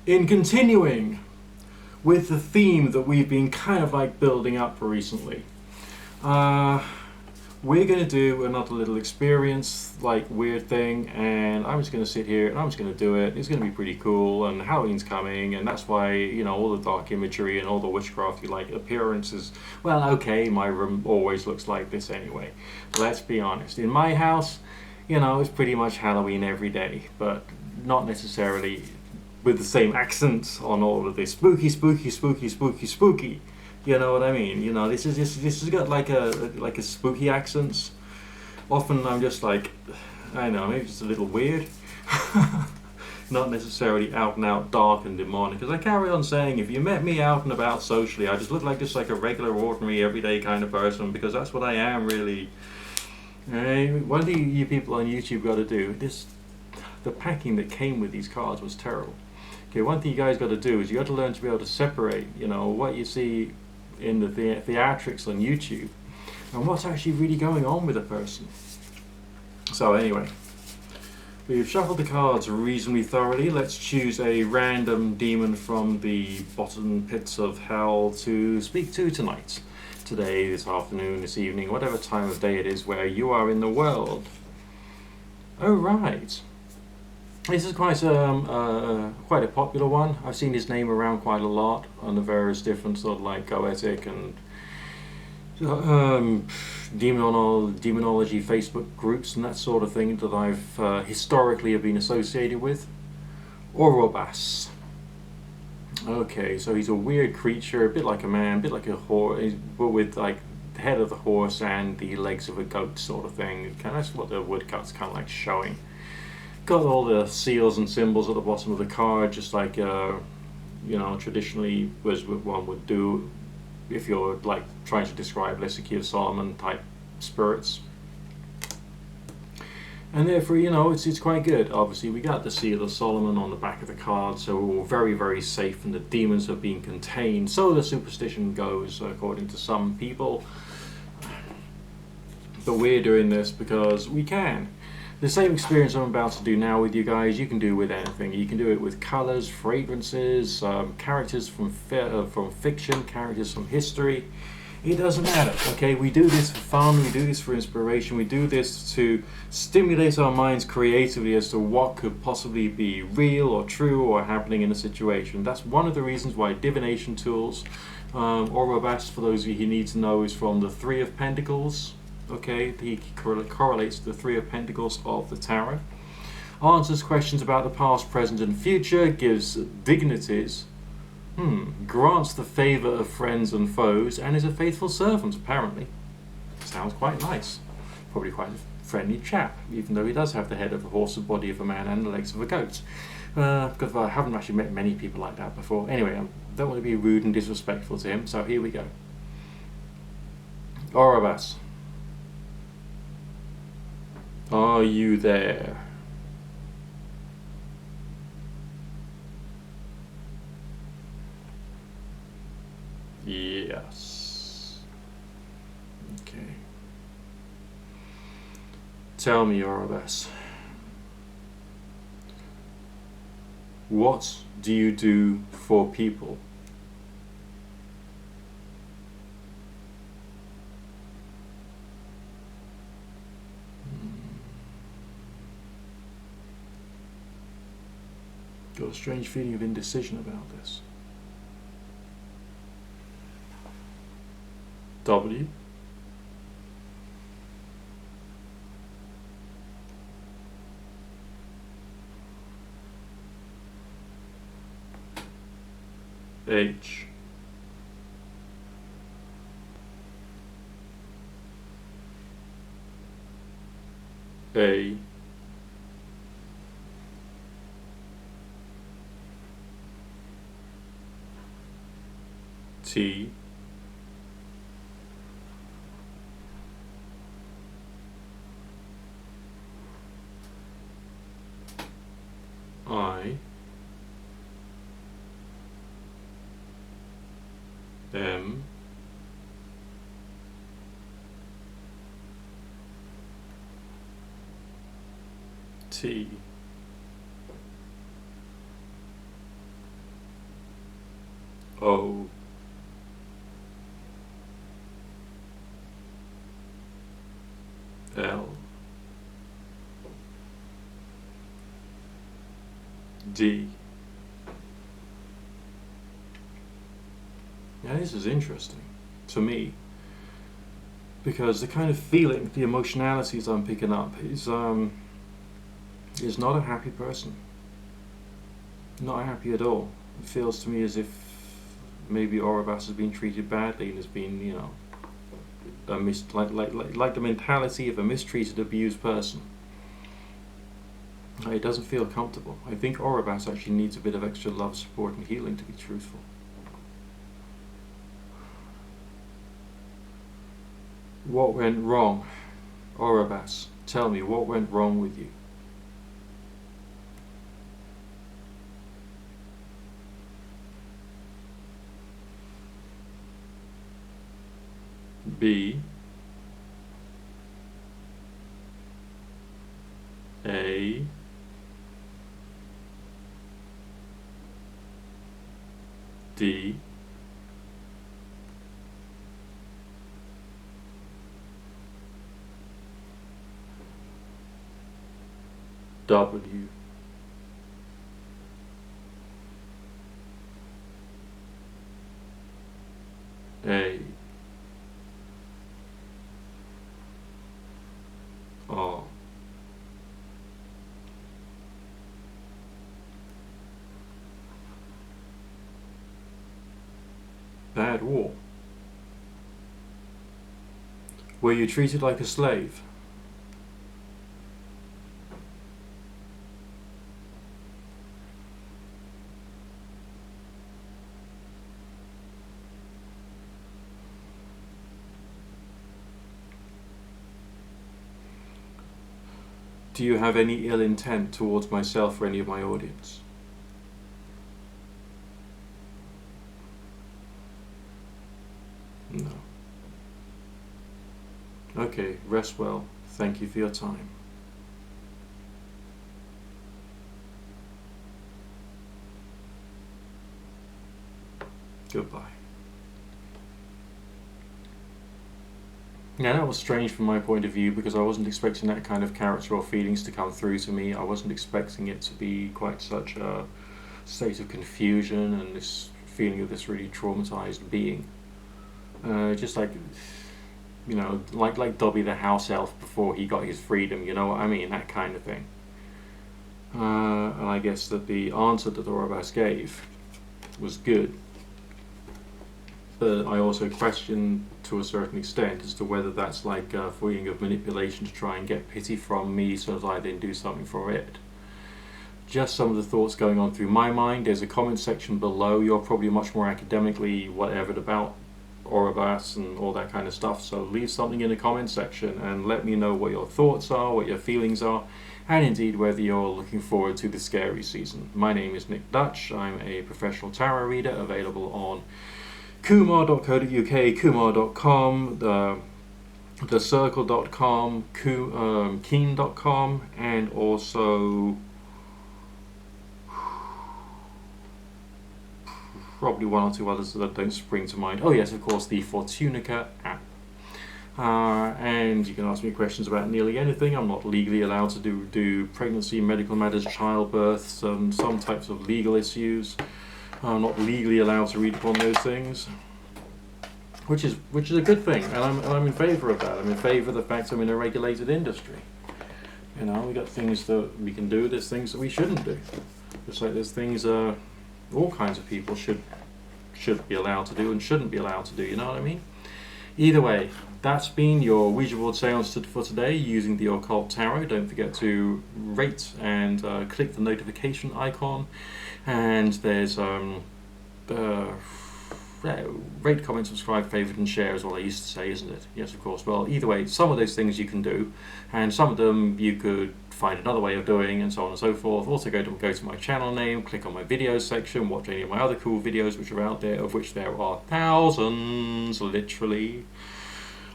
In continuing with the theme that we've been kind of like building up recently, uh, we're going to do another little experience, like weird thing, and I'm just going to sit here and I'm just going to do it. It's going to be pretty cool, and Halloween's coming, and that's why, all the dark imagery and all the witchcraft, like appearances. Well, okay, my room always looks like this anyway. Let's be honest. In my house, it's pretty much Halloween every day, but not necessarily with the same accents on all of this spooky, spooky, spooky, spooky, spooky. You know what I mean? This has got like a spooky accents. Often I'm just like, I don't know, maybe just a little weird. Not necessarily out and out dark and demonic. Because I carry on saying, if you met me out and about socially, I just look like just like a regular, ordinary, everyday kind of person. Because that's what I am, really. What do you people on YouTube got to do? The packing that came with these cards was terrible. Okay, one thing you guys got to do is you got to learn to be able to separate, what you see in the theatrics on YouTube and what's actually really going on with a person. So anyway, we've shuffled the cards reasonably thoroughly. Let's choose a random demon from the bottom pits of hell to speak to tonight. Today, this afternoon, this evening, whatever time of day it is where you are in the world. Oh, right. This is quite a popular one. I've seen his name around quite a lot on the various different sort of like Goetic and demonology Facebook groups and that sort of thing that I've historically have been associated with. Orobas. Okay, so he's a weird creature, a bit like a man, a bit like a horse, but with like the head of the horse and the legs of a goat sort of thing. That's what the woodcut's kind of like showing. Got all the seals and symbols at the bottom of the card, just like traditionally was what one would do if you're like trying to describe Lysicky of Solomon type spirits. And therefore, it's quite good. Obviously, we got the Seal of Solomon on the back of the card, so we're all very, very safe, and the demons have been contained. So the superstition goes, according to some people. But we're doing this because we can. The same experience I'm about to do now with you guys, you can do with anything. You can do it with colors, fragrances, characters from fiction, characters from history. It doesn't matter, okay? We do this for fun, we do this for inspiration, we do this to stimulate our minds creatively as to what could possibly be real or true or happening in a situation. That's one of the reasons why divination tools, Orobas, for those of you who need to know, is from the Three of Pentacles. Okay, he correlates to the Three of Pentacles of the Tarot. Answers questions about the past, present, and future. Gives dignities. Grants the favour of friends and foes, and is a faithful servant, apparently. Sounds quite nice. Probably quite a friendly chap, even though he does have the head of a horse, the body of a man, and the legs of a goat. Because I haven't actually met many people like that before. Anyway, I don't want to be rude and disrespectful to him, so here we go. Orobas. Are you there? Yes. Okay. Tell me, Orobas. What do you do for people? Got a strange feeling of indecision about this. W. H. A. T. I. M. T. O L D. Now this is interesting to me because the kind of feeling, the emotionalities I'm picking up is not a happy person. Not happy at all. It feels to me as if maybe Orobas has been treated badly and has been, like the mentality of a mistreated, abused person. It doesn't feel comfortable. I think Orobas actually needs a bit of extra love, support, and healing, to be truthful. What went wrong? Orobas, tell me, what went wrong with you? B A D W A R. Bad war. Were you treated like a slave? Do you have any ill intent towards myself or any of my audience? No. Okay, rest well. Thank you for your time. Goodbye. Yeah, that was strange from my point of view because I wasn't expecting that kind of character or feelings to come through to me. I wasn't expecting it to be quite such a state of confusion and this feeling of this really traumatized being. Just like, like Dobby the house elf before he got his freedom, you know what I mean? That kind of thing. And I guess that the answer that Orobas gave was good. But I also question to a certain extent as to whether that's like a feeling of manipulation to try and get pity from me so that I then do something for it. Just some of the thoughts going on through my mind. There's a comment section below. You're probably much more academically whatever about Orobas and all that kind of stuff, so leave something in the comment section and let me know what your thoughts are, what your feelings are, and indeed whether you're looking forward to the scary season. My name is Nick Dutch. I'm a professional tarot reader available on kumar.co.uk, kumar.com, thecircle.com, keen.com, and also probably one or two others that don't spring to mind. Oh yes, of course, the Fortunica app. And you can ask me questions about nearly anything. I'm not legally allowed to do pregnancy, medical matters, childbirths, and some types of legal issues. I'm not legally allowed to read upon those things, which is a good thing, and I'm in favour of that. I'm in favour of the fact I'm in a regulated industry. We got things that we can do. There's things that we shouldn't do. Just like there's things all kinds of people should be allowed to do and shouldn't be allowed to do. You know what I mean? Either way, that's been your Ouija board seance for today using the Occult Tarot. Don't forget to rate and click the notification icon. And there's rate, comment, subscribe, favourite, and share is what I used to say, isn't it? Yes, of course. Well, either way, some of those things you can do, and some of them you could find another way of doing, and so on and so forth. Also, go to my channel name, click on my videos section, watch any of my other cool videos which are out there, of which there are thousands, literally.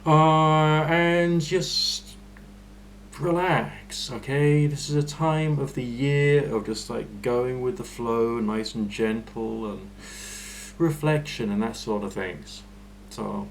And just relax, okay? This is a time of the year of just like going with the flow, nice and gentle, and reflection and that sort of things. So